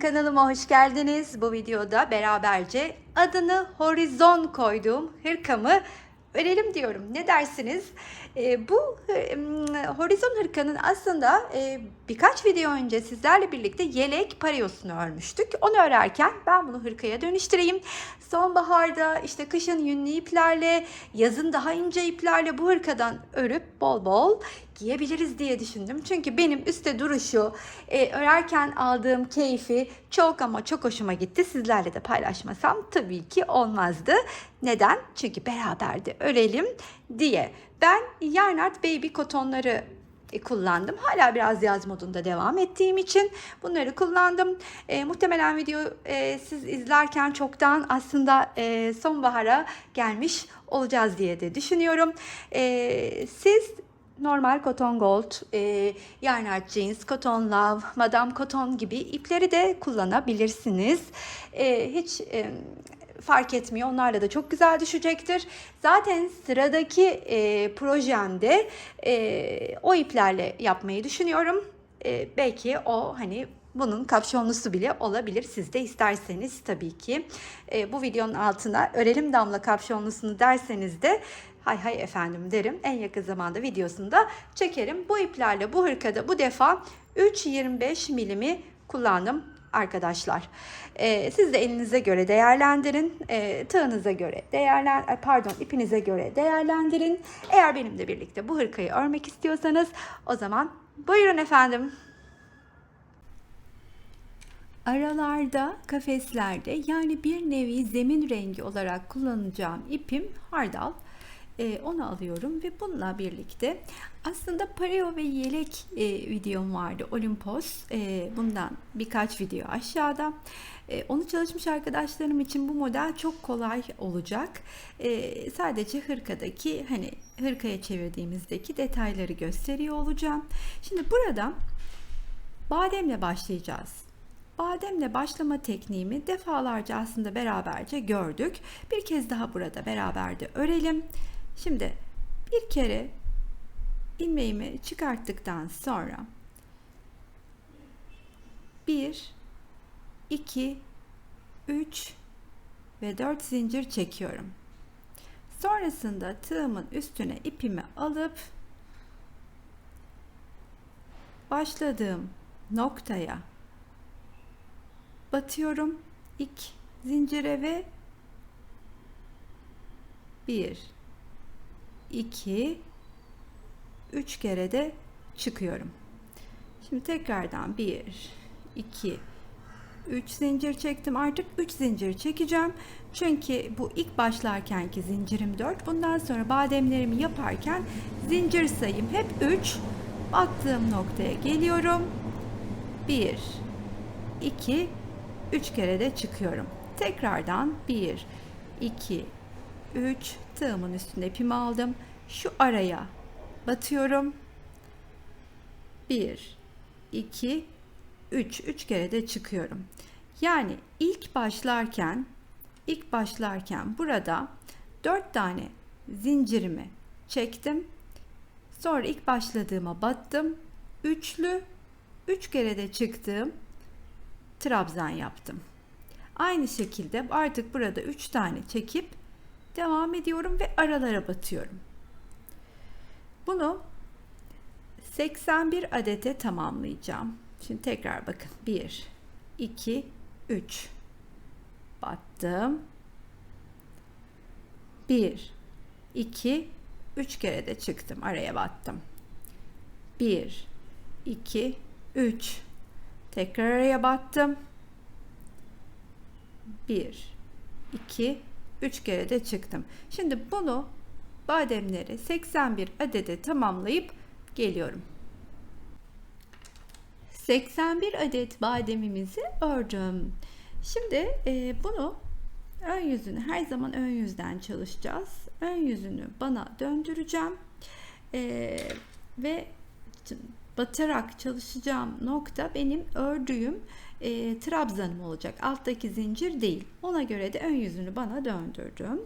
kanalıma hoş geldiniz. Bu videoda beraberce adını Horizon koyduğum hırkamı örelim diyorum. Ne dersiniz? Bu Horizon hırkanın aslında birkaç video önce sizlerle birlikte yelek pariyosunu örmüştük. Onu örerken ben bunu hırkaya dönüştüreyim. Sonbaharda işte kışın yünlü iplerle, yazın daha ince iplerle bu hırkadan örüp bol bol giyebiliriz diye düşündüm. Çünkü benim üstte duruşu, örerken aldığım keyfi çok ama çok hoşuma gitti. Sizlerle de paylaşmasam tabii ki olmazdı. Neden? Çünkü beraber de örelim diye. Ben Yarnart Baby kotonları kullandım. Hala biraz yaz modunda devam ettiğim için bunları kullandım. Muhtemelen video siz izlerken çoktan aslında sonbahara gelmiş olacağız diye de düşünüyorum. Siz normal Cotton Gold, Yarnart Jeans, Cotton Love, Madame Cotton gibi ipleri de kullanabilirsiniz. Hiç fark etmiyor. Onlarla da çok güzel düşecektir. Zaten sıradaki projemde o iplerle yapmayı düşünüyorum. Belki o hani bunun kapşonlusu bile olabilir. Siz de isterseniz tabii ki. Bu videonun altına örelim damla kapşonlusunu derseniz de hay hay efendim derim. En yakın zamanda videosunu da çekerim. Bu iplerle bu hırkada bu defa 3.25 milimi kullandım arkadaşlar. Siz de elinize göre değerlendirin. Tığınıza göre ipinize göre değerlendirin. Eğer benimle birlikte bu hırkayı örmek istiyorsanız o zaman buyurun efendim. Aralarda, kafeslerde yani bir nevi zemin rengi olarak kullanacağım ipim hardal. Onu alıyorum ve bununla birlikte aslında pareo ve yelek videom vardı, Olimpos. Bundan birkaç video aşağıda. Onu çalışmış arkadaşlarım için bu model çok kolay olacak. Sadece hırkadaki hani hırkaya çevirdiğimizdeki detayları gösteriyor olacağım. Şimdi burada bademle başlayacağız. Bademle başlama tekniğimi defalarca aslında beraberce gördük. Bir kez daha burada beraber de örelim. Şimdi bir kere ilmeğimi çıkarttıktan sonra 1, 2, 3 ve 4 zincir çekiyorum. Sonrasında tığımın üstüne ipimi alıp başladığım noktaya batıyorum. İlk zincire ve 1, 2, 3 kere de çıkıyorum. Şimdi tekrardan 1, 2, 3 zincir çektim. Artık 3 zincir çekeceğim. Çünkü bu ilk başlarkenki zincirim 4. Bundan sonra bademlerimi yaparken zincir sayım hep 3. Battığım noktaya geliyorum. 1, 2, 3 kere de çıkıyorum. Tekrardan 1, 2, 3 tığımın üstünde ipimi aldım. Şu araya batıyorum. 1, 2, 3 kere de çıkıyorum. Yani ilk başlarken burada 4 tane zincirimi çektim. Sonra ilk başladığıma battım. Üçlü 3 kere de çıktım. Trabzan yaptım. Aynı şekilde artık burada 3 tane çekip devam ediyorum ve aralara batıyorum. Bunu 81 adete tamamlayacağım. Şimdi tekrar bakın. 1, 2, 3 battım. 1, 2, 3 kere de çıktım. Araya battım. 1, 2, 3 tekrar araya battım. 1, 2, 3 kere de çıktım. Şimdi bunu bademleri 81 adede tamamlayıp geliyorum. 81 adet bademimizi ördüm. Şimdi bunu ön yüzünü her zaman ön yüzden çalışacağız. Ön yüzünü bana döndüreceğim. Ve batarak çalışacağım nokta benim ördüğüm trabzanım olacak. Alttaki zincir değil. Ona göre de ön yüzünü bana döndürdüm.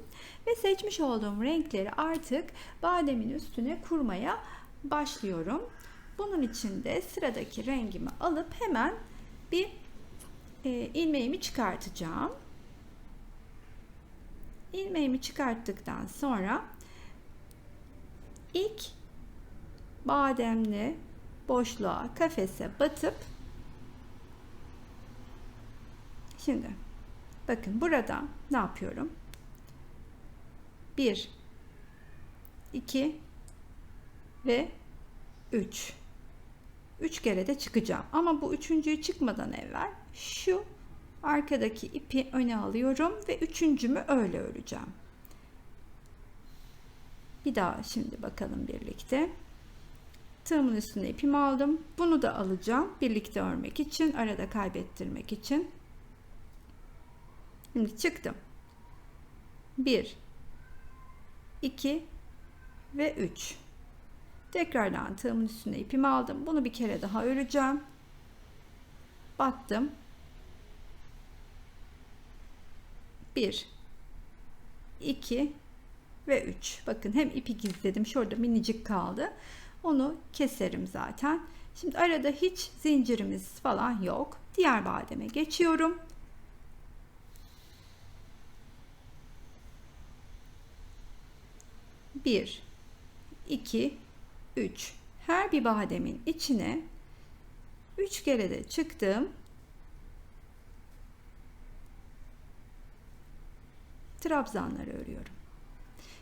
Ve seçmiş olduğum renkleri artık bademin üstüne kurmaya başlıyorum. Bunun için de sıradaki rengimi alıp hemen bir ilmeğimi çıkartacağım. İlmeğimi çıkarttıktan sonra ilk bademli boşluğa, kafese batıp, şimdi bakın burada ne yapıyorum? 1 2 ve 3 kere de çıkacağım ama bu üçüncüyü çıkmadan evvel şu arkadaki ipi öne alıyorum ve üçüncümü öyle öreceğim. Bir daha şimdi bakalım birlikte. Tığımın üstüne ipimi aldım. Bunu da alacağım birlikte örmek için, arada kaybettirmek için. Şimdi çıktım. 1 2 ve 3. Tekrardan tığımın üstüne ipimi aldım. Bunu bir kere daha öreceğim. Battım. 1 2 ve 3. Bakın hem ipi gizledim. Şurada minicik kaldı. Onu keserim zaten. Şimdi arada hiç zincirimiz falan yok. Diğer bademe geçiyorum. Bir, 2, 3. Her bir bademin içine 3 kere de çıktım. Trabzanları örüyorum.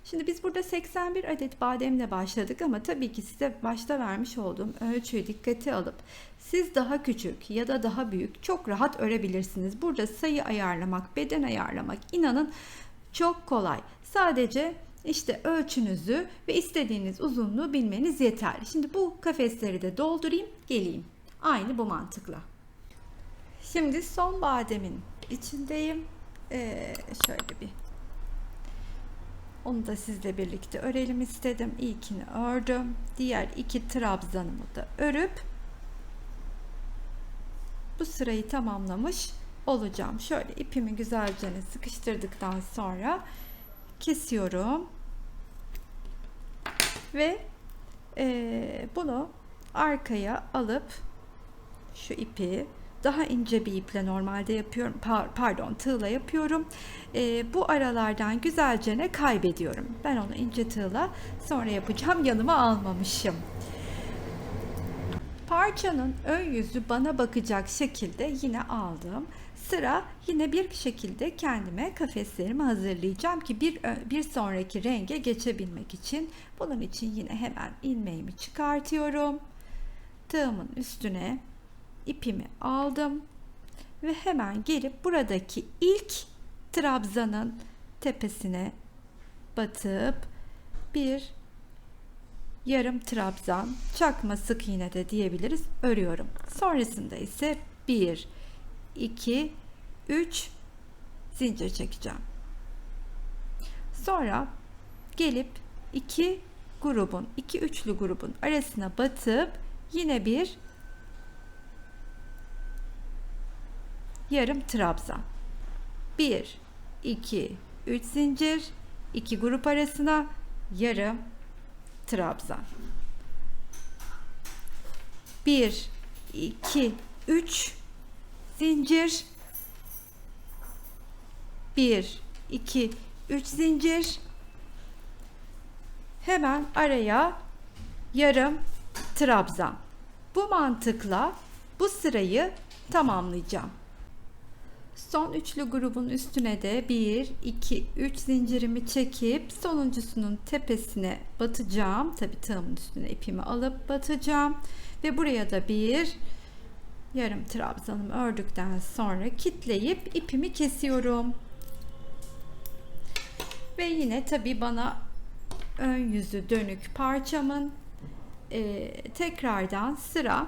Şimdi biz burada 81 adet bademle başladık ama tabii ki size başta vermiş olduğum ölçüyü dikkate alıp siz daha küçük ya da daha büyük çok rahat örebilirsiniz. Burada sayı ayarlamak, beden ayarlamak inanın çok kolay. Sadece işte ölçünüzü ve istediğiniz uzunluğu bilmeniz yeterli. Şimdi bu kafesleri de doldurayım, geleyim. Aynı bu mantıkla. Şimdi son bademin içindeyim. Şöyle bir onu da sizle birlikte örelim istedim. İlkini ördüm. Diğer iki trabzanımı da örüp bu sırayı tamamlamış olacağım. Şöyle ipimi güzelce sıkıştırdıktan sonra kesiyorum ve bunu arkaya alıp şu ipi daha ince bir iple normalde yapıyorum, pardon tığla yapıyorum. Bu aralardan güzelce kaybediyorum. Ben onu ince tığla sonra yapacağım, yanıma almamışım. Parçanın ön yüzü bana bakacak şekilde yine aldım. Sıra yine bir şekilde kendime kafeslerimi hazırlayacağım ki bir sonraki renge geçebilmek için. Bunun için yine hemen ilmeğimi çıkartıyorum. Tığımın üstüne ipimi aldım ve hemen gelip buradaki ilk trabzanın tepesine batıp bir yarım trabzan, çakma sık iğne de diyebiliriz, örüyorum. Sonrasında ise 1 2 3 zincir çekeceğim. Sonra gelip iki üçlü grubun arasına batıp yine bir yarım trabzan. 1 2 3 zincir, iki grup arasına yarım trabzan. 1 2 3 zincir, 1 2 3 zincir, hemen araya yarım trabzan. Bu mantıkla bu sırayı tamamlayacağım. Son üçlü grubun üstüne de 1 2 3 zincirimi çekip sonuncusunun tepesine batacağım. Tabii tığımın üstüne ipimi alıp batacağım ve buraya da bir yarım trabzanımı ördükten sonra kitleyip ipimi kesiyorum. Ve yine tabii bana ön yüzü dönük parçamın tekrardan sıra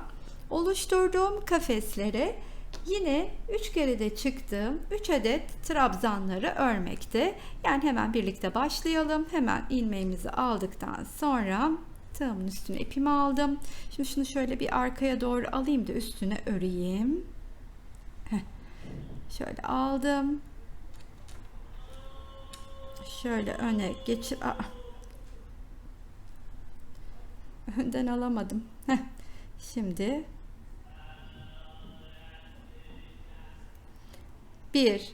oluşturduğum kafeslere yine 3 kere de çıktığım 3 adet trabzanları örmekte. Yani hemen birlikte başlayalım. Hemen ilmeğimizi aldıktan sonra tığımın üstüne ipimi aldım. Şimdi şunu şöyle bir arkaya doğru alayım da üstüne öreyim. Şöyle aldım. Şöyle öne geçir. Önden alamadım. Şimdi 1,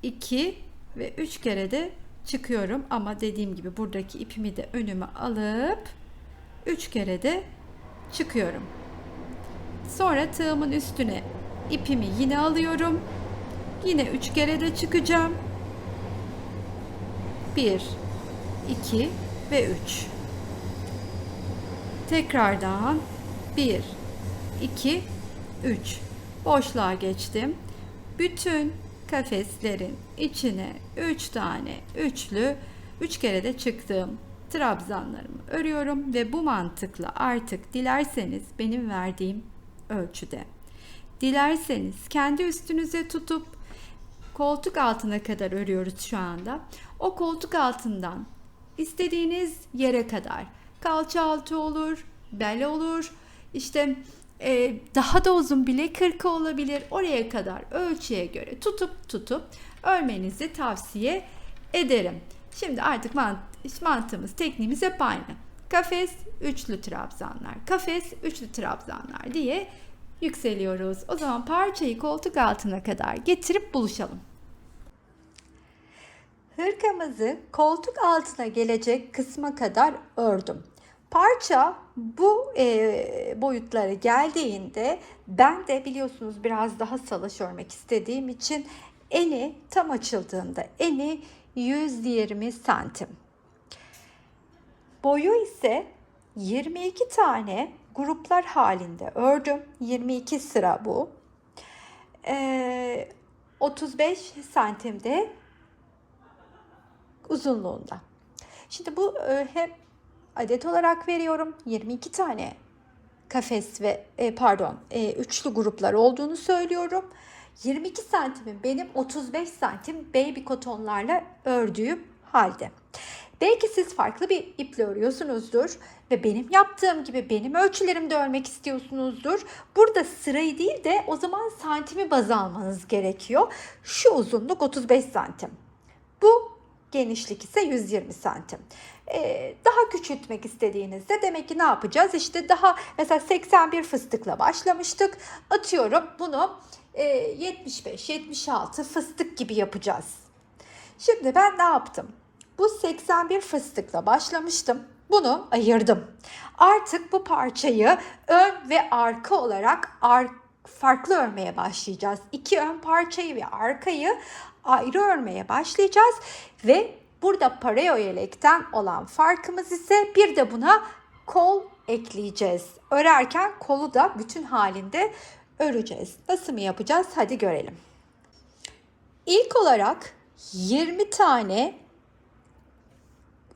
2 ve 3 kere de çıkıyorum. Ama dediğim gibi buradaki ipimi de önüme alıp 3 kere de çıkıyorum. Sonra tığımın üstüne ipimi yine alıyorum. Yine 3 kere de çıkacağım. 1, 2 ve 3. Tekrardan 1, 2, 3. Boşluğa geçtim. Bütün kafeslerin içine 3 tane üçlü 3 kere de çıktığım trabzanlarımı örüyorum ve bu mantıkla artık dilerseniz benim verdiğim ölçüde, dilerseniz kendi üstünüze tutup koltuk altına kadar örüyoruz şu anda. O koltuk altından istediğiniz yere kadar, kalça altı olur, bel olur, işte daha da uzun bilek hırka olabilir. Oraya kadar ölçüye göre tutup örmenizi tavsiye ederim. Şimdi artık mantığımız, tekniğimiz hep aynı. Kafes, üçlü trabzanlar, kafes, üçlü trabzanlar diye yükseliyoruz. O zaman parçayı koltuk altına kadar getirip buluşalım. Hırkamızı koltuk altına gelecek kısma kadar ördüm. Parça bu boyutlara geldiğinde ben de biliyorsunuz biraz daha salaş örmek istediğim için eni tam açıldığında eni 120 santim. Boyu ise 22 tane gruplar halinde ördüm. 22 sıra bu. 35 santimde uzunluğunda. Şimdi bu hep adet olarak veriyorum. 22 tane kafes ve üçlü gruplar olduğunu söylüyorum. 22 santimin benim 35 santim baby kotonlarla ördüğüm halde. Belki siz farklı bir iple örüyorsunuzdur ve benim yaptığım gibi benim ölçülerimde örmek istiyorsunuzdur. Burada sırayı değil de o zaman santimi baz almanız gerekiyor. Şu uzunluk 35 santim. Bu genişlik ise 120 santim. Daha küçültmek istediğinizde demek ki ne yapacağız? İşte daha mesela 81 fıstıkla başlamıştık. Atıyorum bunu 75-76 fıstık gibi yapacağız. Şimdi ben ne yaptım? Bu 81 fıstıkla başlamıştım. Bunu ayırdım. Artık bu parçayı ön ve arka olarak farklı örmeye başlayacağız. İki ön parçayı ve arkayı ayrı örmeye başlayacağız ve burada pareo yelekten olan farkımız ise bir de buna kol ekleyeceğiz. Örerken kolu da bütün halinde öreceğiz. Nasıl mı yapacağız? Hadi görelim. İlk olarak 20 tane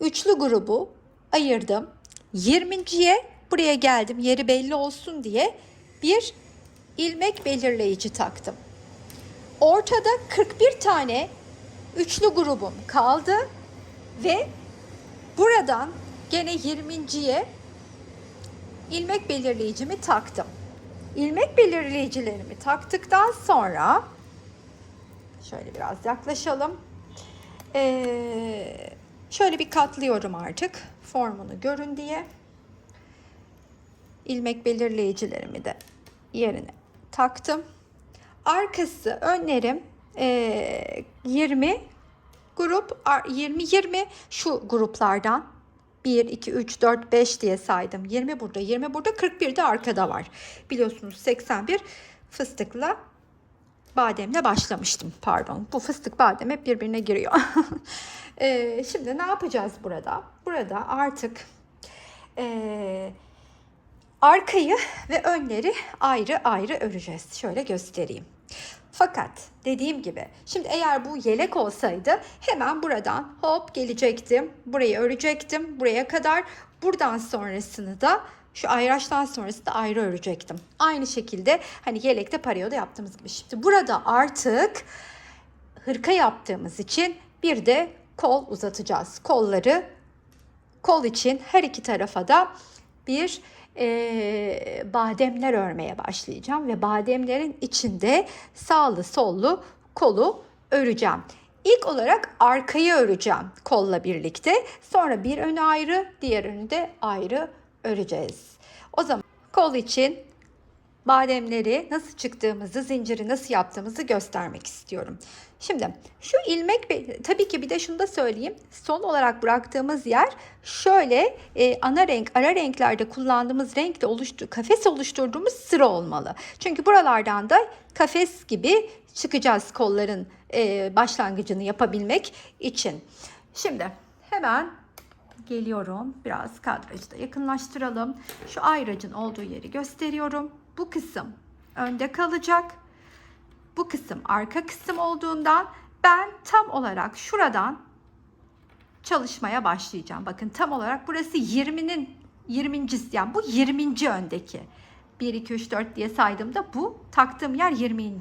üçlü grubu ayırdım. 20.ye buraya geldim. Yeri belli olsun diye bir ilmek belirleyici taktım. Ortada 41 tane üçlü grubum kaldı ve buradan gene 20.ye ilmek belirleyicimi taktım. İlmek belirleyicilerimi taktıktan sonra şöyle biraz yaklaşalım. Şöyle bir katlıyorum artık formunu görün diye. İlmek belirleyicilerimi de yerine taktım. Arkası önlerim 20 grup 20 şu gruplardan 1, 2, 3, 4, 5 diye saydım. 20 burada, 20 burada, 41 de arkada var. Biliyorsunuz 81 fıstıkla bademle başlamıştım. Pardon. Bu fıstık badem hep birbirine giriyor. Şimdi ne yapacağız burada? Burada artık arkayı ve önleri ayrı ayrı öreceğiz. Şöyle göstereyim. Fakat dediğim gibi şimdi eğer bu yelek olsaydı hemen buradan hop gelecektim. Burayı örecektim. Buraya kadar. Buradan sonrasını da şu ayraçtan sonrası da ayrı örecektim. Aynı şekilde hani yelekte pareoda yaptığımız gibi. Şimdi burada artık hırka yaptığımız için bir de kol uzatacağız. Kol için her iki tarafa da bir bademler örmeye başlayacağım ve bademlerin içinde sağlı sollu kolu öreceğim. İlk olarak arkayı öreceğim kolla birlikte. Sonra bir önü ayrı, diğer önü de ayrı öreceğiz. O zaman kol için bademleri nasıl çıktığımızı, zinciri nasıl yaptığımızı göstermek istiyorum. Şimdi şu ilmek, tabii ki bir de şunu da söyleyeyim. Son olarak bıraktığımız yer şöyle ana renk, ara renklerde kullandığımız renkle kafes oluşturduğumuz sıra olmalı. Çünkü buralardan da kafes gibi çıkacağız kolların başlangıcını yapabilmek için. Şimdi hemen geliyorum. Biraz kadrajı da yakınlaştıralım. Şu ayracın olduğu yeri gösteriyorum. Bu kısım önde kalacak. Bu kısım arka kısım olduğundan ben tam olarak şuradan çalışmaya başlayacağım. Bakın tam olarak burası 20'nin 20.'si, yani bu 20. öndeki. 1, 2, 3, 4 diye saydığımda bu taktığım yer 20.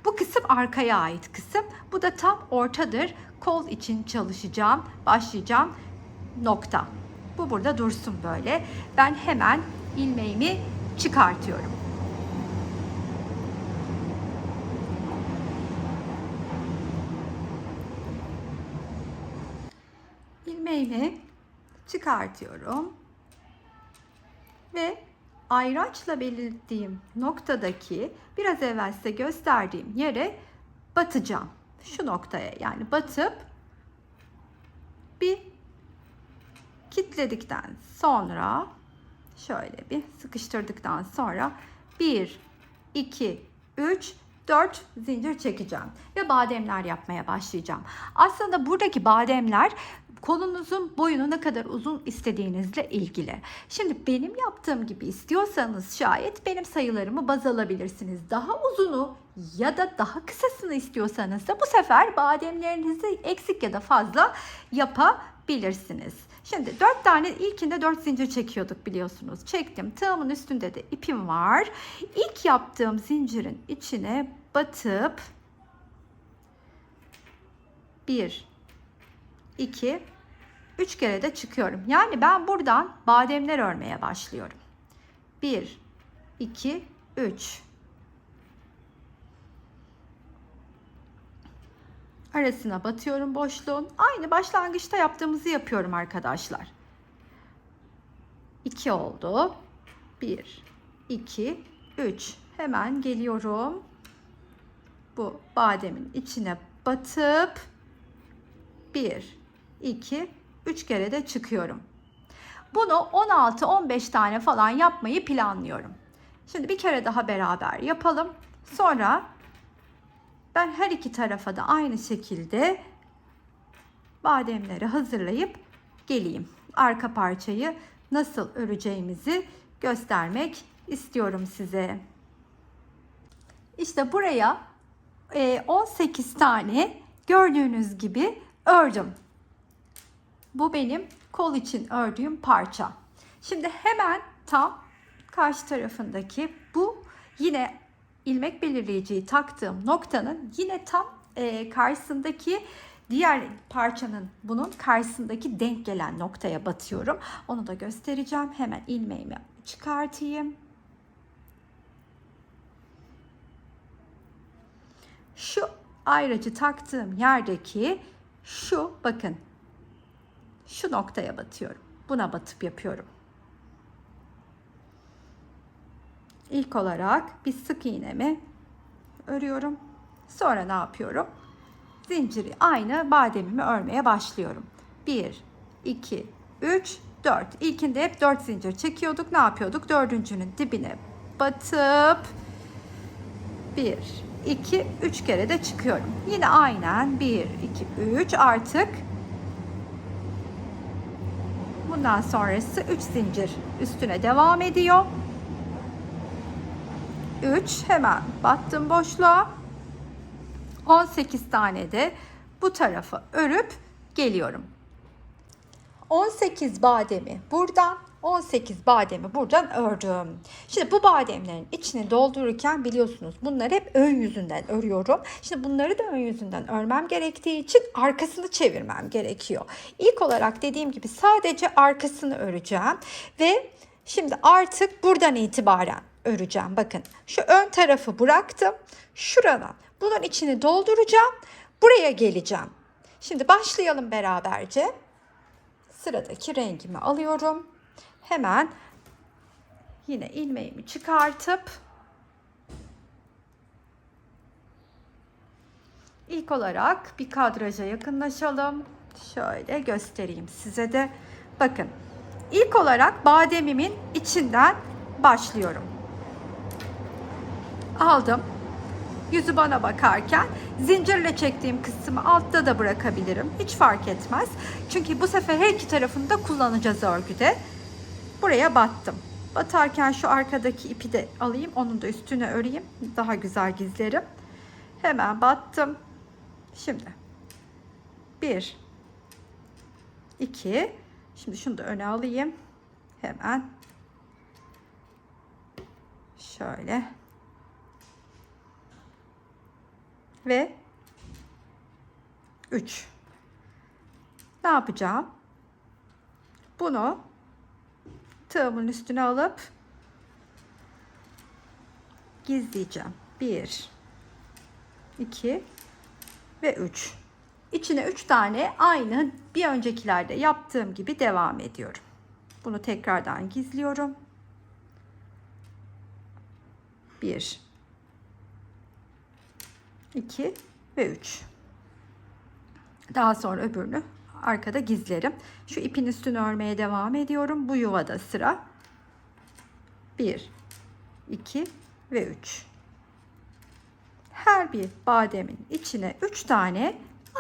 Bu kısım arkaya ait kısım. Bu da tam ortadır. Kol için çalışacağım, başlayacağım nokta. Bu burada dursun böyle. Ben hemen ilmeğimi çıkartıyorum. İlmeğimi çıkartıyorum ve ayraçla belirttiğim noktadaki biraz evvel size gösterdiğim yere batacağım. Şu noktaya yani batıp bir kilitledikten sonra şöyle bir sıkıştırdıktan sonra 1, 2, 3, 4 zincir çekeceğim ve bademler yapmaya başlayacağım. Aslında buradaki bademler kolunuzun boyunu ne kadar uzun istediğinizle ilgili. Şimdi benim yaptığım gibi istiyorsanız şayet benim sayılarımı baz alabilirsiniz. Daha uzunu ya da daha kısasını istiyorsanız da bu sefer bademlerinizi eksik ya da fazla yapabilirsiniz. Şimdi 4 tane, ilkinde 4 zincir çekiyorduk biliyorsunuz. Çektim. Tığımın üstünde de ipim var. İlk yaptığım zincirin içine batıp 1, 2, 3 kere de çıkıyorum. Yani ben buradan bademler örmeye başlıyorum. 1, 2, 3. Arasına batıyorum boşluğun. Aynı başlangıçta yaptığımızı yapıyorum arkadaşlar. 2 oldu. 1, 2, 3. Hemen geliyorum. Bu bademin içine batıp 1, 2, 3 kere de çıkıyorum. Bunu 16-15 tane falan yapmayı planlıyorum. Şimdi bir kere daha beraber yapalım. Sonra ben her iki tarafa da aynı şekilde bademleri hazırlayıp geleyim. Arka parçayı nasıl öreceğimizi göstermek istiyorum size. İşte buraya 18 tane gördüğünüz gibi ördüm. Bu benim kol için ördüğüm parça. Şimdi hemen tam karşı tarafındaki bu yine ilmek belirleyiciyi taktığım noktanın yine tam karşısındaki diğer parçanın bunun karşısındaki denk gelen noktaya batıyorum. Onu da göstereceğim. Hemen ilmeğimi çıkartayım. Şu ayracı taktığım yerdeki şu bakın şu noktaya batıyorum. Buna batıp yapıyorum. İlk olarak bir sık iğnemi örüyorum. Sonra ne yapıyorum? Zinciri aynı bademimi örmeye başlıyorum. 1, 2, 3, 4. İlkinde hep 4 zincir çekiyorduk. Ne yapıyorduk? Dördüncünün dibine batıp 1, 2, 3 kere de çıkıyorum. Yine aynen 1, 2, 3 artık bundan sonrası 3 zincir üstüne devam ediyor. 3 hemen battım boşluğa. 18 tane de bu tarafa örüp geliyorum. 18 bademi buradan, 18 bademi buradan ördüm. Şimdi bu bademlerin içini doldururken biliyorsunuz bunları hep ön yüzünden örüyorum. Şimdi bunları da ön yüzünden örmem gerektiği için arkasını çevirmem gerekiyor. İlk olarak dediğim gibi sadece arkasını öreceğim ve şimdi artık buradan itibaren öreceğim. Bakın şu ön tarafı bıraktım. Şuradan bunun içini dolduracağım. Buraya geleceğim. Şimdi başlayalım beraberce. Sıradaki rengimi alıyorum. Hemen yine ilmeğimi çıkartıp İlk olarak bir kadraja yakınlaşalım. Şöyle göstereyim size de. Bakın. İlk olarak bademimin içinden başlıyorum. Aldım. Yüzü bana bakarken zincirle çektiğim kısmı altta da bırakabilirim. Hiç fark etmez. Çünkü bu sefer her iki tarafını da kullanacağız örgüde. Buraya battım. Batarken şu arkadaki ipi de alayım. Onun da üstüne öreyim. Daha güzel gizlerim. Hemen battım. Şimdi 1 2. Şimdi şunu da öne alayım. Hemen şöyle ve 3. Ne yapacağım? Bunu tığımın üstüne alıp gizleyeceğim. 1 2 ve 3. İçine 3 tane aynı bir öncekilerde yaptığım gibi devam ediyorum. Bunu tekrardan gizliyorum. 1 2 ve 3. Daha sonra öbürünü arkada gizlerim. Şu ipin üstünü örmeye devam ediyorum. Bu yuvada sıra 1 2 ve 3. Her bir bademin içine 3 tane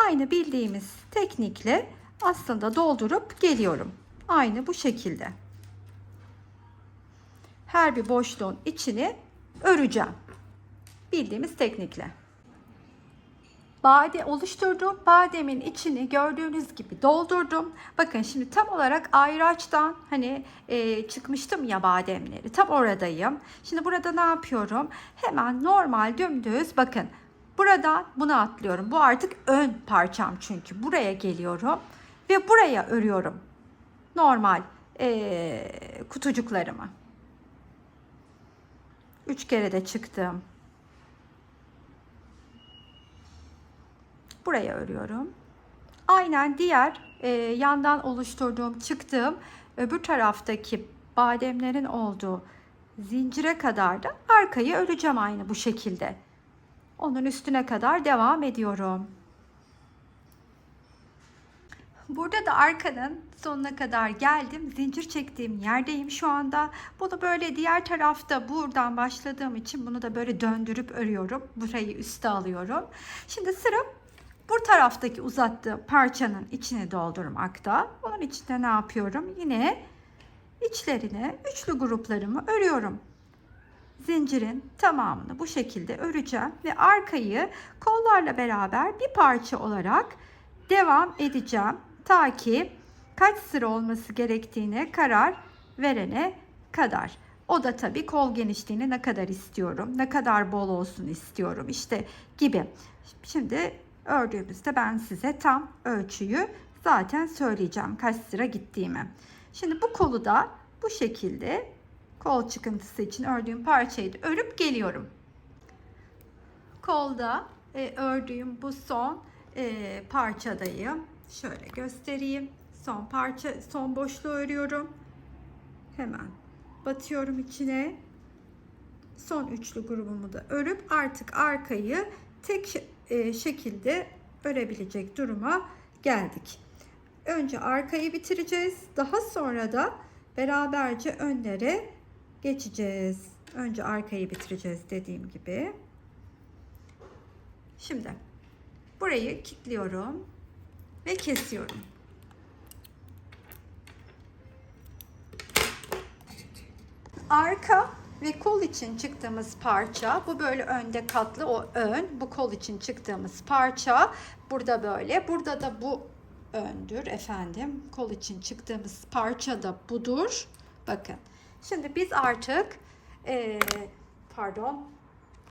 aynı bildiğimiz teknikle aslında doldurup geliyorum. Aynı bu şekilde. Her bir boşluğun içini öreceğim. Bildiğimiz teknikle. Bade oluşturdum. Bademin içini gördüğünüz gibi doldurdum. Bakın şimdi tam olarak ayraçtan hani çıkmıştım ya bademleri. Tam oradayım. Şimdi burada ne yapıyorum? Hemen normal dümdüz bakın. Buradan bunu atlıyorum. Bu artık ön parçam çünkü. Buraya geliyorum ve buraya örüyorum. Normal kutucuklarımı. 3 kere de çıktım. Buraya örüyorum. Aynen diğer yandan oluşturduğum, çıktığım öbür taraftaki bademlerin olduğu zincire kadar da arkayı öreceğim aynı bu şekilde. Onun üstüne kadar devam ediyorum. Burada da arkanın sonuna kadar geldim. Zincir çektiğim yerdeyim şu anda. Bunu böyle diğer tarafta buradan başladığım için bunu da böyle döndürüp örüyorum. Burayı üste alıyorum. Şimdi sıra bu taraftaki uzattığım parçanın içini doldurmakta. Onun içinde ne yapıyorum? Yine içlerine üçlü gruplarımı örüyorum. Zincirin tamamını bu şekilde öreceğim ve arkayı kollarla beraber bir parça olarak devam edeceğim. Ta ki kaç sıra olması gerektiğine karar verene kadar. O da tabii kol genişliğini ne kadar istiyorum, ne kadar bol olsun istiyorum işte gibi. Şimdi ördüğümüzde ben size tam ölçüyü zaten söyleyeceğim kaç sıra gittiğimi. Şimdi bu kolu da bu şekilde kol çıkıntısı için ördüğüm parçayı da örüp geliyorum. Kolda ördüğüm bu son parçadayım. Şöyle göstereyim. Son parça, son boşluğu örüyorum. Hemen batıyorum içine. Son üçlü grubumu da örüp artık arkayı tek şekilde örebilecek duruma geldik. Önce arkayı bitireceğiz. Daha sonra da beraberce önlere geçeceğiz. Önce arkayı bitireceğiz dediğim gibi. Şimdi burayı kilitliyorum ve kesiyorum. Arka ve kol için çıktığımız parça, bu böyle önde katlı, o ön, bu kol için çıktığımız parça burada böyle, burada da bu öndür efendim. Kol için çıktığımız parça da budur. Bakın. Şimdi biz artık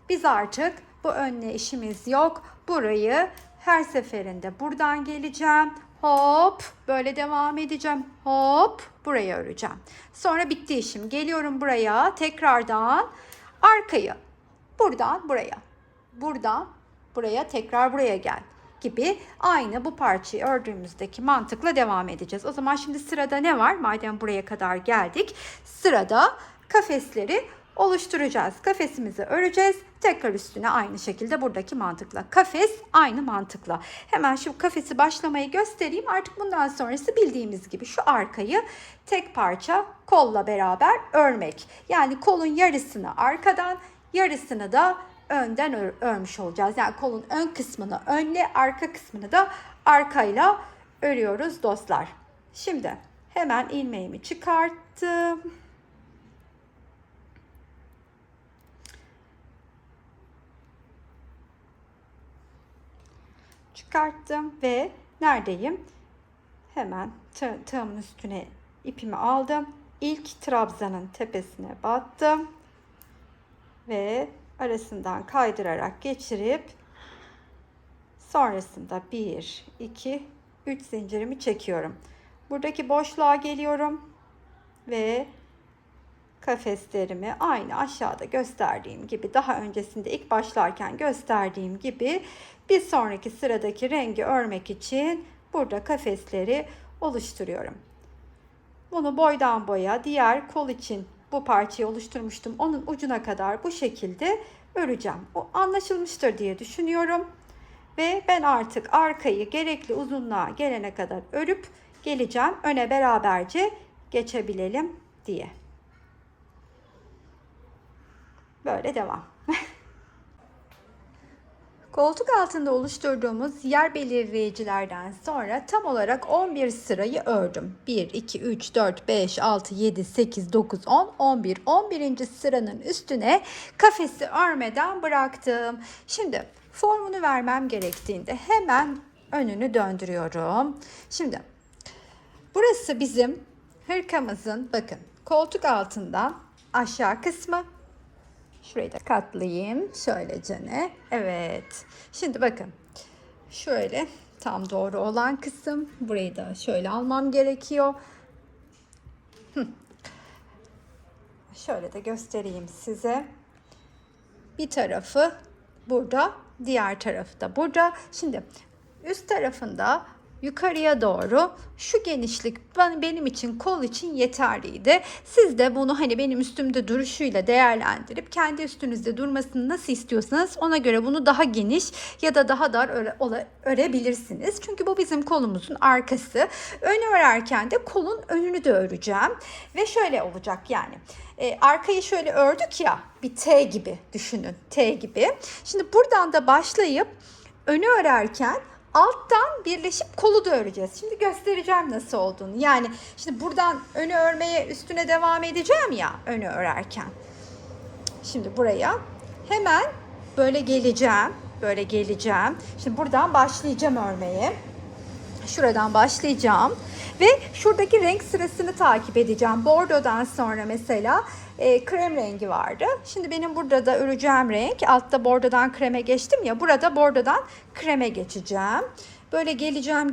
biz artık bu önle işimiz yok. Burayı her seferinde buradan geleceğim. Hop, böyle devam edeceğim. Hop, buraya öreceğim. Sonra bitti işim. Geliyorum buraya, tekrardan arkayı. Buradan buraya. Buradan buraya, tekrar buraya gel gibi aynı bu parçayı ördüğümüzdeki mantıkla devam edeceğiz. O zaman şimdi sırada ne var? Madem buraya kadar geldik, sırada kafesleri oluşturacağız. Kafesimizi öreceğiz. Tekrar üstüne aynı şekilde buradaki mantıkla. Kafes aynı mantıkla. Hemen şu kafesi başlamayı göstereyim. Artık bundan sonrası bildiğimiz gibi şu arkayı tek parça kolla beraber örmek. Yani kolun yarısını arkadan, yarısını da önden örmüş olacağız. Yani kolun ön kısmını önle, arka kısmını da arkayla örüyoruz dostlar. Şimdi hemen ilmeğimi çıkarttım. Çıkarttım ve neredeyim? Hemen tığımın üstüne ipimi aldım. İlk trabzanın tepesine battım. Ve arasından kaydırarak geçirip sonrasında 1, 2, 3 zincirimi çekiyorum. Buradaki boşluğa geliyorum ve kafeslerimi aynı aşağıda gösterdiğim gibi, daha öncesinde ilk başlarken gösterdiğim gibi bir sonraki sıradaki rengi örmek için burada kafesleri oluşturuyorum. Bunu boydan boya diğer kol için bu parçayı oluşturmuştum. Onun ucuna kadar bu şekilde öreceğim. O anlaşılmıştır diye düşünüyorum. Ve ben artık arkayı gerekli uzunluğa gelene kadar örüp geleceğim. Öne beraberce geçebilelim diye. Böyle devam. Koltuk altında oluşturduğumuz yer belirleyicilerden sonra tam olarak 11 sırayı ördüm. 1, 2, 3, 4, 5, 6, 7, 8, 9, 10, 11. 11. sıranın üstüne kafesi örmeden bıraktım. Şimdi formunu vermem gerektiğinde hemen önünü döndürüyorum. Şimdi burası bizim hırkamızın, bakın, koltuk altından aşağı kısmı. Şurayı da katlayayım şöylecene. Evet. Şimdi bakın. Şöyle tam doğru olan kısım. Burayı da şöyle almam gerekiyor. Şöyle de göstereyim size. Bir tarafı burada, diğer tarafı da burada. Şimdi üst tarafında yukarıya doğru şu genişlik benim için, kol için yeterliydi. Siz de bunu hani benim üstümde duruşuyla değerlendirip kendi üstünüzde durmasını nasıl istiyorsanız ona göre bunu daha geniş ya da daha dar örebilirsiniz. Çünkü bu bizim kolumuzun arkası. Önü örerken de kolun önünü de öreceğim. Ve şöyle olacak yani. Arkayı şöyle ördük ya, bir T gibi düşünün. T gibi. Şimdi buradan da başlayıp önü örerken alttan birleşip kolu da öreceğiz. Şimdi göstereceğim nasıl olduğunu. Yani şimdi buradan önü örmeye üstüne devam edeceğim ya, önü örerken. Şimdi buraya hemen böyle geleceğim. Böyle geleceğim. Şimdi buradan başlayacağım örmeye. Şuradan başlayacağım. Ve şuradaki renk sırasını takip edeceğim. Bordodan sonra mesela krem rengi vardı. Şimdi benim burada da öreceğim renk. Altta bordodan kreme geçtim ya. Burada bordodan kreme geçeceğim. Böyle geleceğim.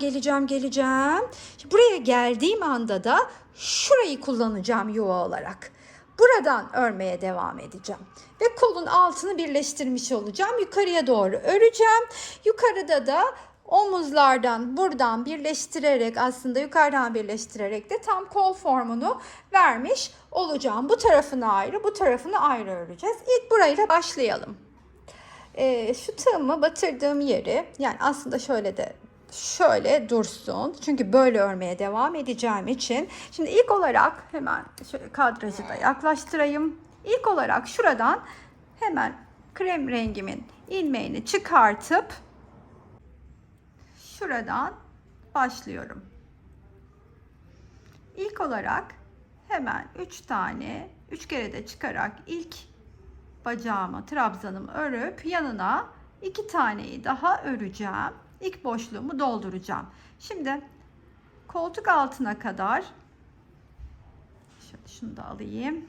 Şimdi buraya geldiğim anda da şurayı kullanacağım yuva olarak. Buradan örmeye devam edeceğim. Ve kolun altını birleştirmiş olacağım. Yukarıya doğru öreceğim. Yukarıda da omuzlardan buradan birleştirerek, aslında yukarıdan birleştirerek de tam kol formunu vermiş olacağım. Bu tarafını ayrı, bu tarafını ayrı öreceğiz. İlk burayla başlayalım. Şu tığımı batırdığım yeri, yani aslında şöyle dursun. Çünkü böyle örmeye devam edeceğim için. Şimdi ilk olarak hemen şöyle kadrajı da yaklaştırayım. İlk olarak şuradan hemen krem rengimin ilmeğini çıkartıp şuradan başlıyorum. İlk olarak hemen 3 kere de çıkarak ilk bacağımı, trabzanımı örüp yanına 2 taneyi daha öreceğim. İlk boşluğumu dolduracağım. Şimdi koltuk altına kadar şunu da alayım.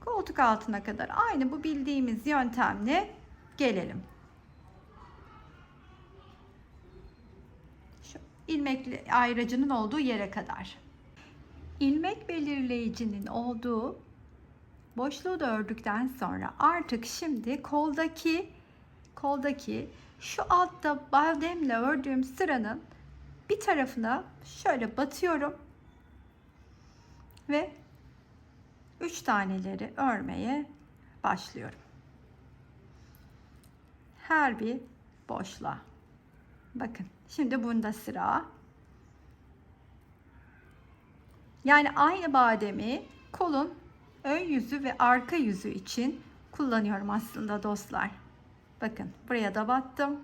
Koltuk altına kadar aynı bu bildiğimiz yöntemle gelelim. Şu ilmekli ayracının olduğu yere kadar. İlmek belirleyicinin olduğu boşluğu da ördükten sonra artık şimdi koldaki şu altta bademle ördüğüm sıranın bir tarafına şöyle batıyorum ve 3 taneleri örmeye başlıyorum. Her bir boşluğa. Bakın şimdi bunda sıra. Yani aynı bademi kolun ön yüzü ve arka yüzü için kullanıyorum aslında dostlar. Bakın buraya da battım.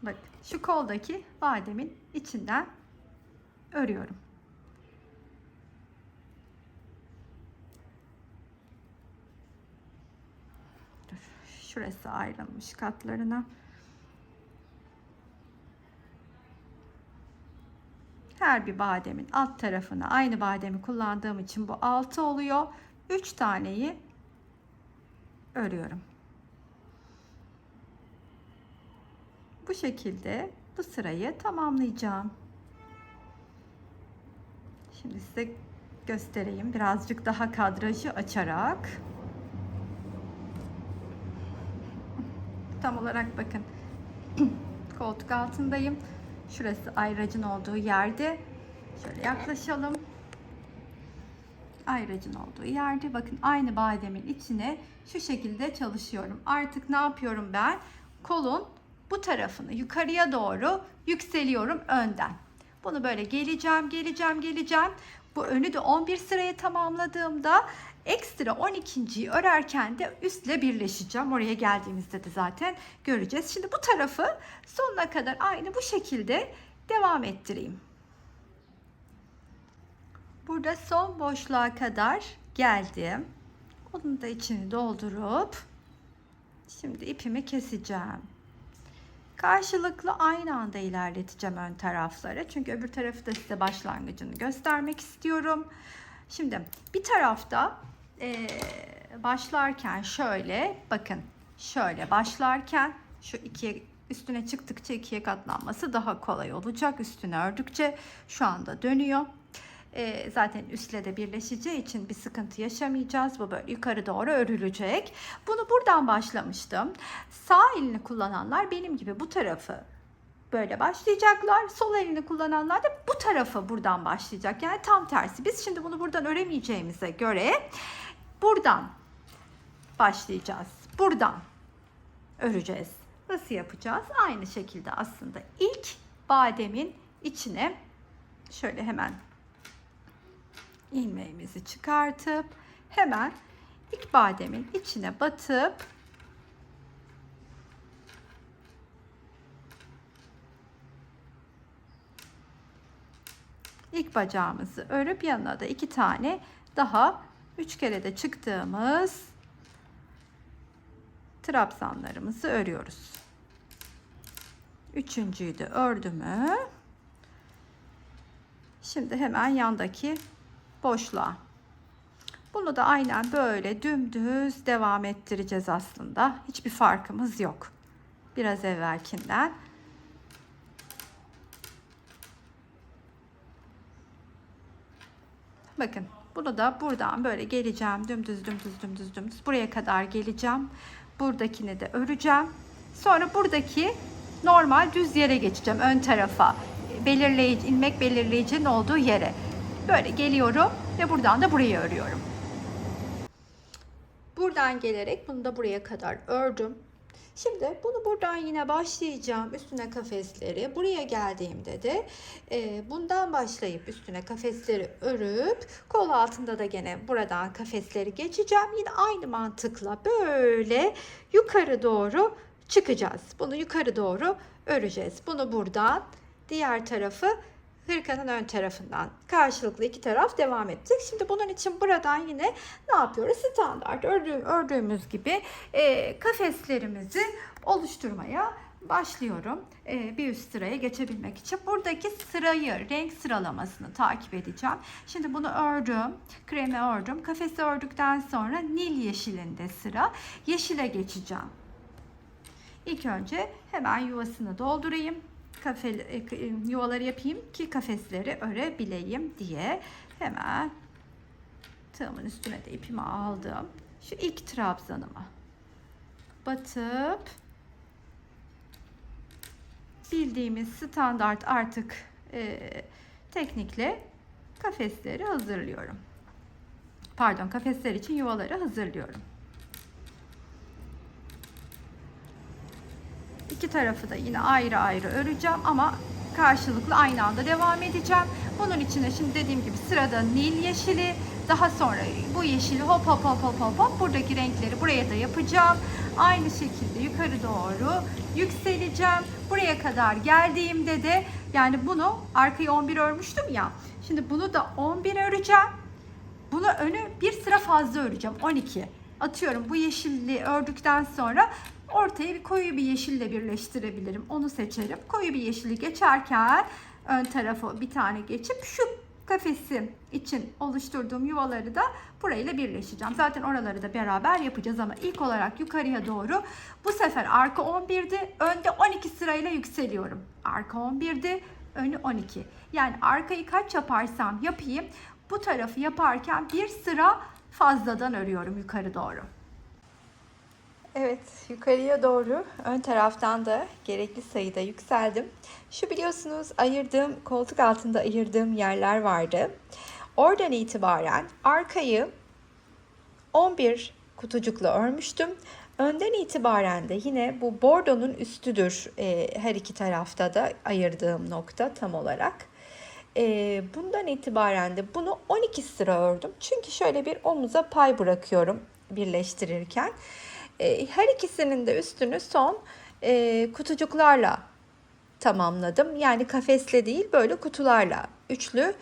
Bakın şu koldaki bademin içinden örüyorum. Dur, şurası ayrılmış katlarına. Her bir bademin alt tarafına aynı bademi kullandığım için bu 6 oluyor. 3 taneyi örüyorum. Bu şekilde bu sırayı tamamlayacağım. Şimdi size göstereyim. Birazcık daha kadrajı açarak. Tam olarak bakın. Koltuk altındayım. Şurası ayracın olduğu yerde. Şöyle yaklaşalım. Ayracın olduğu yerde bakın aynı bademin içine şu şekilde çalışıyorum. Artık ne yapıyorum ben? Kolun bu tarafını yukarıya doğru yükseliyorum önden. Bunu böyle geleceğim. Bu önü de 11 sırayı tamamladığımda ekstra 12.'yi örerken de üstle birleşeceğim. Oraya geldiğimizde de zaten göreceğiz. Şimdi bu tarafı sonuna kadar aynı bu şekilde devam ettireyim. Burada son boşluğa kadar geldim. Onun da içini doldurup şimdi ipimi keseceğim. Karşılıklı aynı anda ilerleteceğim ön tarafları. Çünkü öbür tarafı da size başlangıcını göstermek istiyorum. Şimdi bir tarafta başlarken şöyle bakın şöyle başlarken şu ikiye üstüne çıktıkça ikiye katlanması daha kolay olacak. Üstüne ördükçe şu anda dönüyor. Zaten üstle de birleşeceği için bir sıkıntı yaşamayacağız. Bu böyle yukarı doğru örülecek. Bunu buradan başlamıştım. Sağ elini kullananlar benim gibi bu tarafı böyle başlayacaklar. Sol elini kullananlar da bu tarafı buradan başlayacak. Yani tam tersi. Biz şimdi bunu buradan öremeyeceğimize göre buradan başlayacağız. Buradan öreceğiz. Nasıl yapacağız? Aynı şekilde aslında ilk bademin içine şöyle hemen ilmeğimizi çıkartıp hemen ilk bademin içine batıp ilk bacağımızı örüp yanına da 2 tane daha 3 kere de çıktığımız trabzanlarımızı örüyoruz. Üçüncüyü de ördüm mü? Şimdi hemen yandaki boşluğa. Bunu da aynen böyle dümdüz devam ettireceğiz aslında. Hiçbir farkımız yok. Biraz evvelkinden. Bakın bunu da buradan böyle geleceğim. Dümdüz. Buraya kadar geleceğim. Buradakini de öreceğim. Sonra buradaki normal düz yere geçeceğim. Ön tarafa. Belirleyici, ilmek belirleyicinin olduğu yere. Böyle geliyorum ve buradan da burayı örüyorum. Buradan gelerek bunu da buraya kadar ördüm. Şimdi bunu buradan yine başlayacağım. Üstüne kafesleri. Buraya geldiğimde de bundan başlayıp üstüne kafesleri örüp kol altında da gene buradan kafesleri geçeceğim. Yine aynı mantıkla böyle yukarı doğru çıkacağız. Bunu yukarı doğru öreceğiz. Bunu buradan diğer tarafı hırkanın ön tarafından karşılıklı iki taraf devam edecek. Şimdi bunun için buradan yine ne yapıyoruz? Standart ördüğümüz gibi kafeslerimizi oluşturmaya başlıyorum. Bir üst sıraya geçebilmek için. Buradaki sırayı, renk sıralamasını takip edeceğim. Şimdi bunu ördüm. Kremi ördüm. Kafesi ördükten sonra nil yeşilinde sıra. Yeşile geçeceğim. İlk önce hemen yuvasını doldurayım. Yuvaları yapayım ki kafesleri örebileyim diye hemen tığımın üstüne de ipimi aldım. Şu ilk trabzanıma batıp bildiğimiz standart artık teknikle kafesleri hazırlıyorum. Pardon, kafesler için yuvaları hazırlıyorum. İki tarafı da yine ayrı ayrı öreceğim ama karşılıklı aynı anda devam edeceğim. Bunun içine şimdi dediğim gibi sırada Nil yeşili, daha sonra bu yeşili hop hop hop hop hop hop buradaki renkleri buraya da yapacağım. Aynı şekilde yukarı doğru yükseleceğim. Buraya kadar geldiğimde de yani bunu arkayı 11 örmüştüm ya. Şimdi bunu da 11 öreceğim. Bunu önü bir sıra fazla öreceğim. 12. Atıyorum bu yeşilli ördükten sonra ortaya bir koyu bir yeşille birleştirebilirim. Onu seçerim. Koyu bir yeşili geçerken ön tarafı bir tane geçip şu kafesim için oluşturduğum yuvaları da burayla birleşeceğim. Zaten oraları da beraber yapacağız ama ilk olarak yukarıya doğru bu sefer arka 11'di. Önde 12 sırayla yükseliyorum. Arka 11'di. Önü 12. Yani arkayı kaç yaparsam yapayım bu tarafı yaparken bir sıra fazladan örüyorum yukarı doğru. Evet, yukarıya doğru ön taraftan da gerekli sayıda yükseldim. Şu biliyorsunuz ayırdığım, koltuk altında ayırdığım yerler vardı. Oradan itibaren arkayı 11 kutucukla örmüştüm. Önden itibaren de yine bu bordonun üstüdür her iki tarafta da ayırdığım nokta tam olarak. Bundan itibaren de bunu 12 sıra ördüm. Çünkü şöyle bir omuza pay bırakıyorum birleştirirken. Her ikisinin de üstünü son kutucuklarla tamamladım. Yani kafesle değil böyle kutularla, üçlü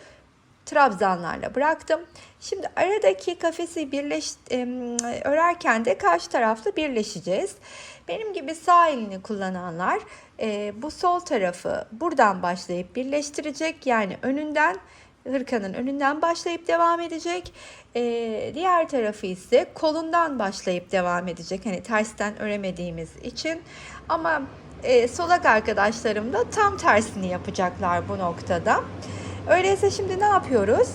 trabzanlarla bıraktım. Şimdi aradaki kafesi örerken de karşı tarafla birleşeceğiz. Benim gibi sağ elini kullananlar bu sol tarafı buradan başlayıp birleştirecek. Yani önünden, hırkanın önünden başlayıp devam edecek. Diğer tarafı ise kolundan başlayıp devam edecek. Hani tersten öremediğimiz için. Ama solak arkadaşlarım da tam tersini yapacaklar bu noktada. Öyleyse şimdi ne yapıyoruz?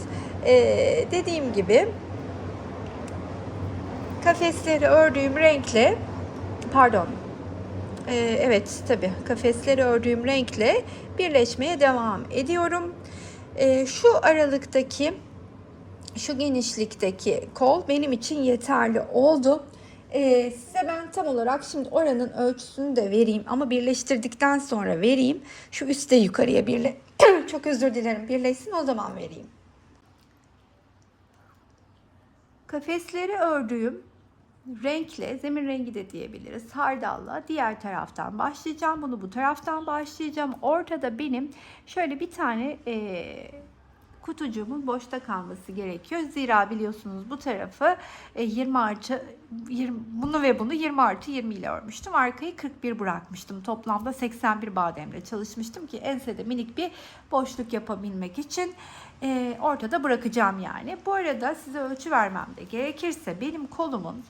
Dediğim gibi kafesleri ördüğüm renkle, pardon, evet tabii kafesleri ördüğüm renkle birleşmeye devam ediyorum. Şu aralıktaki, şu genişlikteki kol benim için yeterli oldu. Size ben tam olarak şimdi oranın ölçüsünü de vereyim ama birleştirdikten sonra vereyim. Şu üstte yukarıya çok özür dilerim, birleşsin o zaman vereyim. Kafesleri ördüğüm renkle, zemin rengi de diyebiliriz, hardalla diğer taraftan başlayacağım. Bunu bu taraftan başlayacağım. Ortada benim şöyle bir tane kutucuğumun boşta kalması gerekiyor. Zira biliyorsunuz bu tarafı 20 artı 20, bunu ve bunu 20 artı 20 ile örmüştüm. Arkayı 41 bırakmıştım. Toplamda 81 bademle çalışmıştım ki ensede minik bir boşluk yapabilmek için ortada bırakacağım yani. Bu arada size ölçü vermem de gerekirse benim kolumun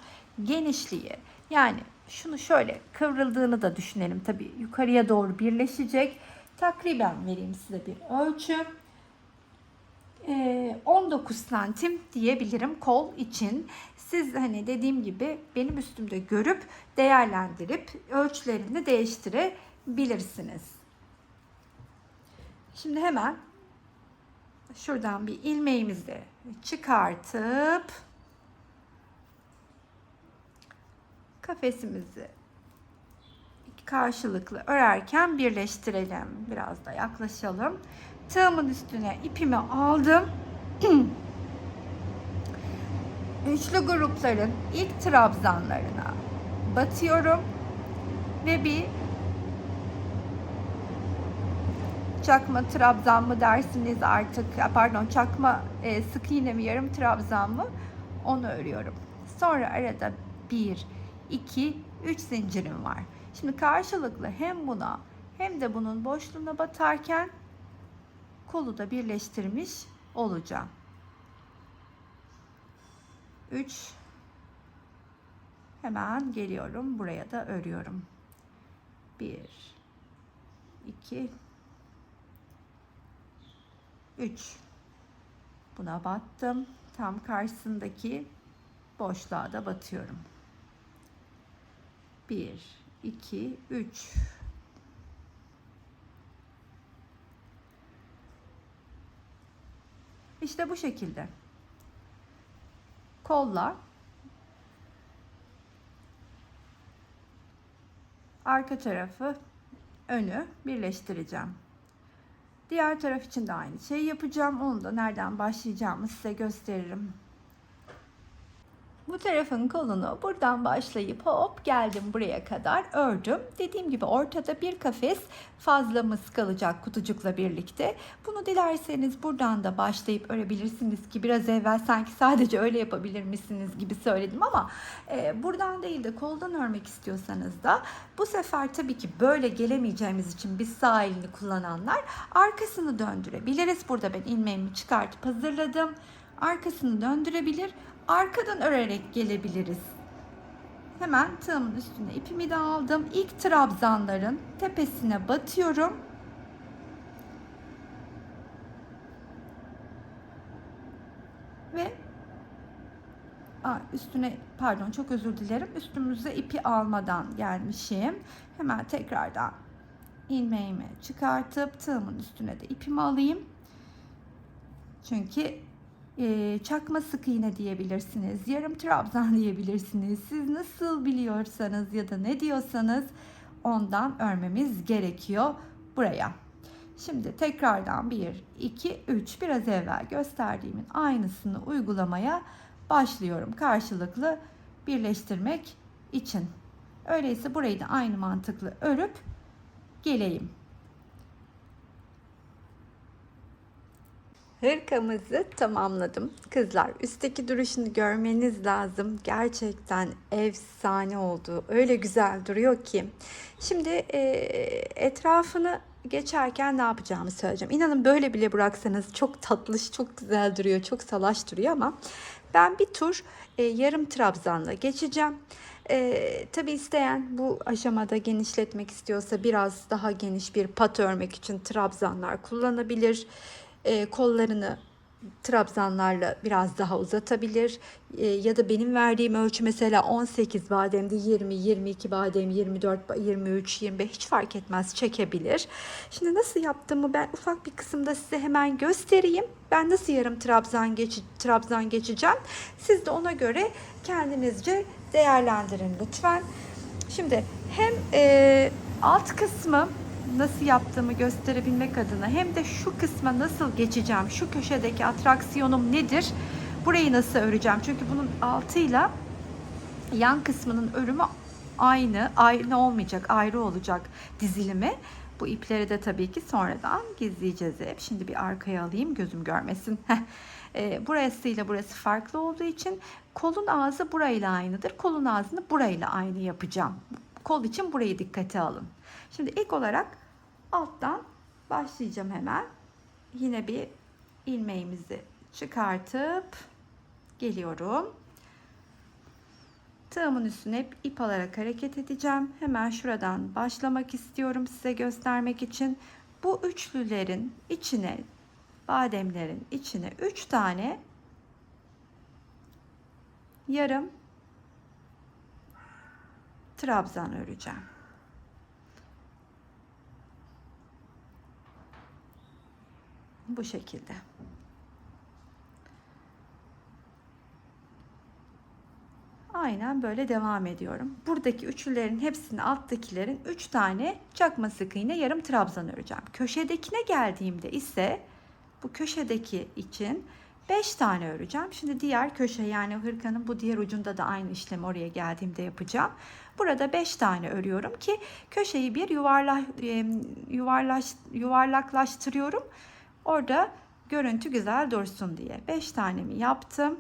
genişliği, yani şunu şöyle kıvrıldığını da düşünelim. Tabii yukarıya doğru birleşecek. Takriben vereyim size bir ölçü. 19 santim diyebilirim kol için. Siz hani dediğim gibi benim üstümde görüp değerlendirip ölçülerini değiştirebilirsiniz. Şimdi hemen şuradan bir ilmeğimizi çıkartıp kafesimizi karşılıklı örerken birleştirelim. Biraz da yaklaşalım. Tığımın üstüne ipimi aldım. Üçlü grupların ilk trabzanlarına batıyorum ve bir çakma trabzan mı dersiniz artık, pardon, çakma sık iğne mi yarım trabzan mı, onu örüyorum. Sonra arada 1, 2, 3 zincirim var. Şimdi karşılıklı hem buna hem de bunun boşluğuna batarken kolu da birleştirmiş olacağım. 3, hemen geliyorum buraya da örüyorum. 1, 2, 3, buna battım. Tam karşısındaki boşluğa da batıyorum. 1, 2, 3. İşte bu şekilde. kollar, arka tarafı, önü birleştireceğim. Diğer taraf için de aynı şeyi yapacağım. Onu da nereden başlayacağımı size gösteririm. Bu tarafın kolunu buradan başlayıp hop geldim buraya kadar ördüm. Dediğim gibi ortada bir kafes fazlamız kalacak kutucukla birlikte. Bunu dilerseniz buradan da başlayıp örebilirsiniz ki biraz evvel sanki sadece öyle yapabilir misiniz gibi söyledim ama buradan değil de koldan örmek istiyorsanız da bu sefer tabii ki böyle gelemeyeceğimiz için biz sağ elini kullananlar arkasını döndürebiliriz. Burada ben ilmeğimi çıkartıp hazırladım. Arkasını döndürebilir. Arkadan örerek gelebiliriz. Hemen tığımın üstüne ipimi de aldım. İlk trabzanların tepesine batıyorum. Ve üstüne pardon çok özür dilerim. Üstümüze ipi almadan gelmişim. Hemen tekrardan ilmeğimi çıkartıp tığımın üstüne de ipimi alayım. Çünkü çakma sık iğne diyebilirsiniz, yarım trabzan diyebilirsiniz. Siz nasıl biliyorsanız ya da ne diyorsanız ondan örmemiz gerekiyor buraya. Şimdi tekrardan 1, 2, 3 biraz evvel gösterdiğimin aynısını uygulamaya başlıyorum. Karşılıklı birleştirmek için. Öyleyse burayı da aynı mantıkla örüp geleyim. Hırkamızı tamamladım. Kızlar üstteki duruşunu görmeniz lazım. Gerçekten efsane oldu. Öyle güzel duruyor ki. Şimdi etrafını geçerken ne yapacağımı söyleyeceğim. İnanın böyle bile bıraksanız çok tatlış, çok güzel duruyor. Çok salaş duruyor ama ben bir tur yarım trabzanla geçeceğim. Tabi isteyen bu aşamada genişletmek istiyorsa biraz daha geniş bir pat örmek için trabzanlar kullanabilir. Kollarını trabzanlarla biraz daha uzatabilir. Ya da benim verdiğim ölçü mesela 18 bademde 20, 22 badem, 24, 23, 25 hiç fark etmez çekebilir. Şimdi nasıl yaptığımı ben ufak bir kısımda size hemen göstereyim. Ben nasıl yarım trabzan geçeceğim. Siz de ona göre kendinizce değerlendirin lütfen. Şimdi hem alt kısmı nasıl yaptığımı gösterebilmek adına hem de şu kısma nasıl geçeceğim, şu köşedeki atraksiyonum nedir, burayı nasıl öreceğim, çünkü bunun altıyla yan kısmının örümü aynı olmayacak, ayrı olacak dizilimi. Bu ipleri de tabii ki sonradan gizleyeceğiz hep. Şimdi bir arkaya alayım, gözüm görmesin. Burasıyla burası farklı olduğu için kolun ağzı burayla aynıdır. Kolun ağzını burayla aynı yapacağım. Kol için burayı dikkate alın. Şimdi ilk olarak alttan başlayacağım hemen. Yine bir ilmeğimizi çıkartıp geliyorum. Tığımın üstüne ip alarak hareket edeceğim. Hemen şuradan başlamak istiyorum size göstermek için. Bu üçlülerin içine, bademlerin içine 3 tane yarım trabzan öreceğim. Bu şekilde. Aynen böyle devam ediyorum. Buradaki üçlülerin hepsini alttakilerin 3 tane çakma sık iğne yarım trabzan öreceğim. Köşedekine geldiğimde ise bu köşedeki için 5 tane öreceğim. Şimdi diğer köşe yani hırkanın bu diğer ucunda da aynı işlemi oraya geldiğimde yapacağım. Burada 5 tane örüyorum ki köşeyi bir yuvarlaklaştırıyorum. Orada görüntü güzel dursun diye. 5 tanemi yaptım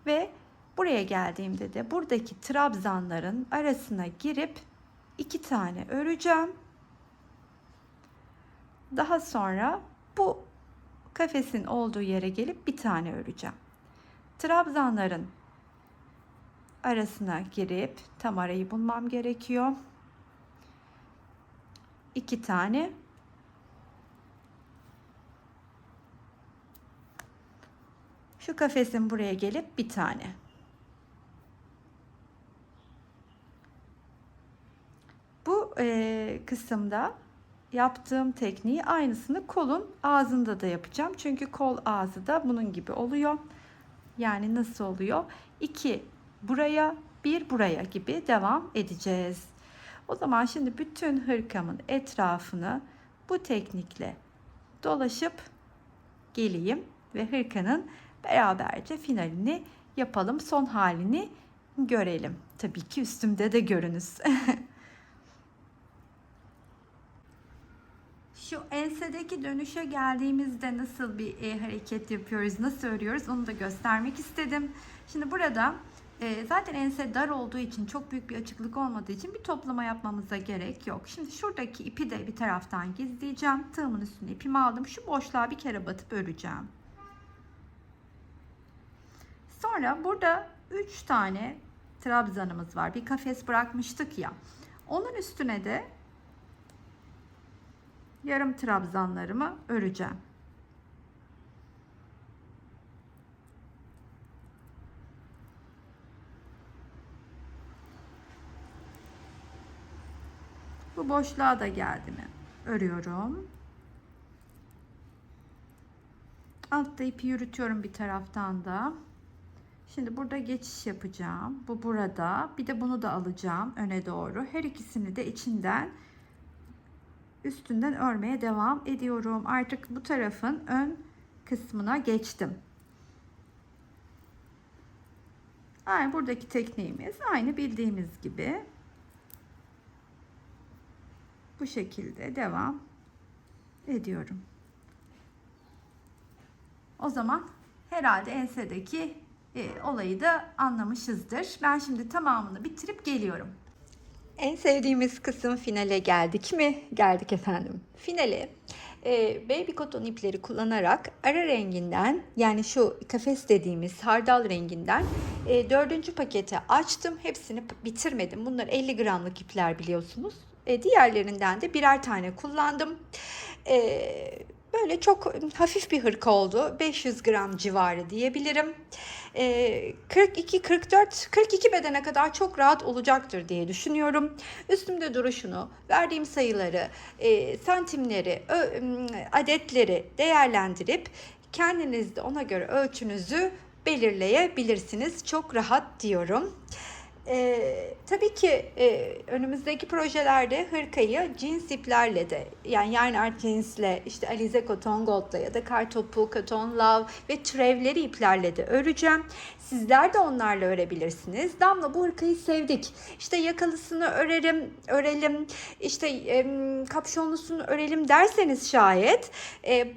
ve buraya geldiğimde de buradaki trabzanların arasına girip 2 tane öreceğim. Daha sonra bu kafesin olduğu yere gelip bir tane öreceğim. Trabzanların arasına girip tam arayı bulmam gerekiyor. 2 tane. Şu kafesin buraya gelip bir tane. Bu kısımda yaptığım tekniği aynısını kolun ağzında da yapacağım. Çünkü kol ağzı da bunun gibi oluyor. Yani nasıl oluyor? 2 buraya, 1 buraya gibi devam edeceğiz. O zaman şimdi bütün hırkamın etrafını bu teknikle dolaşıp geleyim ve hırkanın beraberce finalini yapalım. Son halini görelim. Tabii ki üstümde de görünüz. Şu ensedeki dönüşe geldiğimizde nasıl bir hareket yapıyoruz, nasıl örüyoruz onu da göstermek istedim. Şimdi burada zaten ense dar olduğu için, çok büyük bir açıklık olmadığı için bir toplama yapmamıza gerek yok. Şimdi şuradaki ipi de bir taraftan gizleyeceğim. Tığımın üstüne ipimi aldım. Şu boşluğa bir kere batıp öreceğim. Sonra burada 3 tane trabzanımız var. Bir kafes bırakmıştık ya. Onun üstüne de yarım trabzanlarımı öreceğim. Bu boşluğa da geldi mi? Örüyorum. Altta ipi yürütüyorum bir taraftan da. Şimdi burada geçiş yapacağım. Bu burada. Bir de bunu da alacağım öne doğru. Her ikisini de üstünden örmeye devam ediyorum. Artık bu tarafın ön kısmına geçtim. Aynı buradaki tekniğimiz aynı bildiğimiz gibi. Bu şekilde devam ediyorum. O zaman herhalde ensedeki olayı da anlamışızdır. Ben şimdi tamamını bitirip geliyorum. En sevdiğimiz kısım finale geldik mi? Geldik efendim. Finale baby cotton ipleri kullanarak ara renginden, yani şu kafes dediğimiz hardal renginden 4. paketi açtım. Hepsini bitirmedim. Bunlar 50 gramlık ipler biliyorsunuz. Diğerlerinden de birer tane kullandım. Böyle çok hafif bir hırka oldu. 500 gram civarı diyebilirim. 42, 44, 42 bedene kadar çok rahat olacaktır diye düşünüyorum. Üstümde duruşunu, verdiğim sayıları, santimleri, adetleri değerlendirip kendiniz de ona göre ölçünüzü belirleyebilirsiniz. Çok rahat diyorum. Tabii ki önümüzdeki projelerde hırkayı cins iplerle de, yani yarn art cinsle, işte Alize Cotton Gold'la ya da Kartopu, Cotton Love ve türevleri iplerle de öreceğim. Sizler de onlarla örebilirsiniz. Damla, bu hırkayı sevdik, İşte yakalısını örelim, işte kapşonlusunu örelim derseniz şayet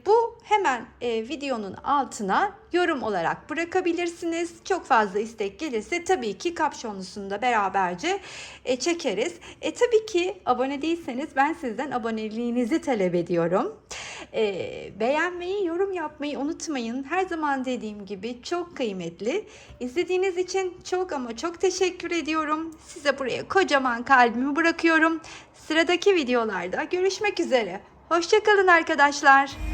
bu hemen videonun altına yorum olarak bırakabilirsiniz. Çok fazla istek gelirse tabii ki kapşonlusunu da beraberce çekeriz. Tabii ki abone değilseniz ben sizden aboneliğinizi talep ediyorum. Beğenmeyi, yorum yapmayı unutmayın. Her zaman dediğim gibi çok kıymetli. İzlediğiniz için çok ama çok teşekkür ediyorum. Size buraya kocaman kalbimi bırakıyorum. Sıradaki videolarda görüşmek üzere. Hoşça kalın arkadaşlar.